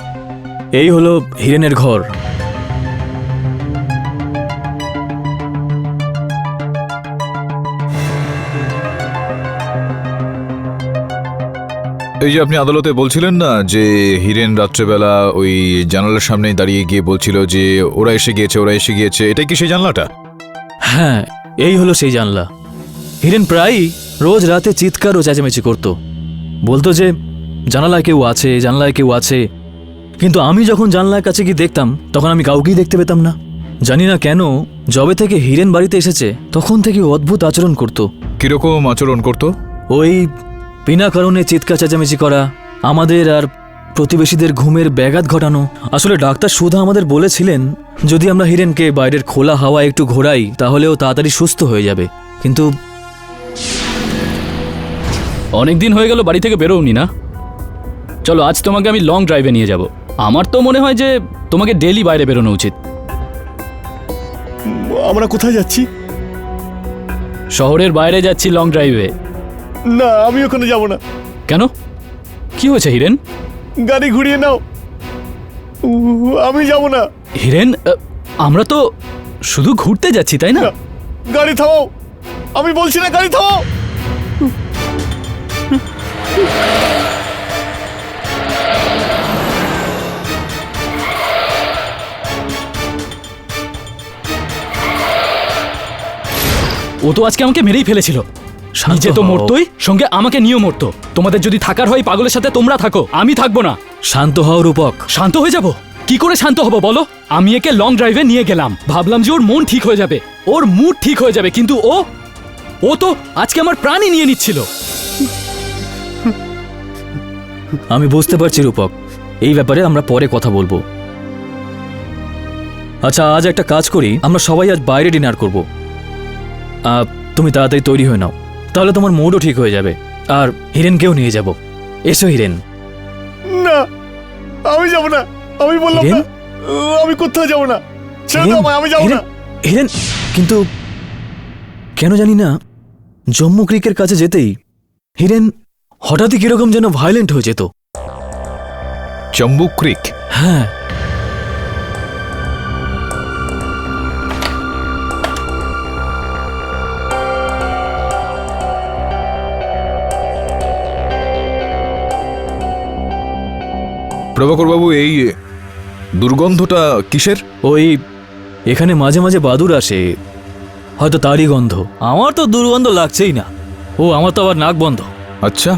এই হলো হিরেনের ঘর। এই যে আপনি আদালতে বলছিলেন না যে হিরেন রাত্রেবেলা ওই জানালার সামনে দাঁড়িয়ে গিয়ে বলছিল যে ওরা এসে গিয়েছে, ওরা এসে গিয়েছে, এটাই কি সেই জানলাটা? হ্যাঁ, এই হলো সেই জানলা। হিরেন প্রায়ই রোজ রাতে চিৎকার ও চেঁচামেচি করত, বলতো যে জানালায় কেউ আছে, জানলায় কেউ আছে। কিন্তু আমি যখন জানলার কাছে গিয়ে দেখতাম তখন আমি কাউকেই দেখতে পেতাম না। জানি না কেন, যবে থেকে হিরেন বাড়িতে এসেছে তখন থেকে অদ্ভুত আচরণ করত। কিরকম আচরণ করতো? ওই বিনা কারণে চিৎকার চেঁচামেচি করা, আমাদের আর প্রতিবেশীদের ঘুমের ব্যাঘাত ঘটানো। আসলে ডাক্তার সুধা আমাদের বলেছিলেন যদি আমরা হিরেনকে বাইরের খোলা হাওয়ায় একটু ঘোরাই তাহলেও তাড়াতাড়ি সুস্থ হয়ে যাবে, কিন্তু অনেকদিন হয়ে গেল বাড়ি থেকে বেরোওনি না? চলো আজ তোমাকে আমি লং ড্রাইভে নিয়ে যাব। আমার তো মনে হয় যে তোমাকে ডেলি বাইরে বেরোনো উচিত। আমরা কোথায় যাচ্ছি? শহরের বাইরে যাচ্ছি লং ড্রাইভে। না, আমি ওখানে যাব না। কেন? কি হয়েছে হিরেন? গাড়ি ঘুরিয়ে নাও, আমি যাব না। হিরেন, আমরা তো শুধু ঘুরতে যাচ্ছি, তাই না? না, গাড়ি থামাও, আমি বলছি না, গাড়ি থামাও। ও তো আজকে আমাকে মেরেই ফেলেছিল। শান্ত নিজে তো হও। মরতোই, সঙ্গে আমাকে নিয়েও মরতো। তোমাদের যদি থাকার হয় পাগলের সাথে তোমরা থাকো, আমি থাকবো না। শান্ত হও রূপক। শান্ত হয়ে যাব? কি করে শান্ত হব বলো? আমি একে লং ড্রাইভে নিয়ে গেলাম, ভাবলাম যে ওর মন ঠিক হয়ে যাবে, ওর মুড ঠিক হয়ে যাবে, কিন্তু ও তো আজকে আমার প্রাণই নিয়ে নিচ্ছিল। আমি বুঝতে পারছি রূপক, এই ব্যাপারে আমরা পরে কথা বলবো। আচ্ছা, আজ একটা কাজ করি, আমরা সবাই আজ বাইরে ডিনার করব। তুমি তাড়াতাড়ি তৈরি হয়ে নাও, তাহলে তোমার মুডও ঠিক হয়ে যাবে। আর হিরেনকেও নিয়ে যাব। এসো হিরেন। না, আমি যাব না, আমি বললাম না, হিরেন? আমি কোথাও যাব না। ছেড়ে দাও আমায়, আমি যাব না। হিরেন, কিন্তু কেন জানি না জম্মু ক্রিকের কাছে যেতেই হিরেন হঠাৎই কিরকম যেন ভায়োলেন্ট হয়ে যেত। জম্বু ক্রিক? হ্যাঁ, প্রভাকর বাবু, এই দুর্গন্ধটা কিসের? ওই এখানে মাঝে মাঝে বাদুর আসে, হয়তো তারই গন্ধ। আমার তো দুর্গন্ধ লাগছেই না। ও, আমার তো আবার নাক বন্ধ। আচ্ছা,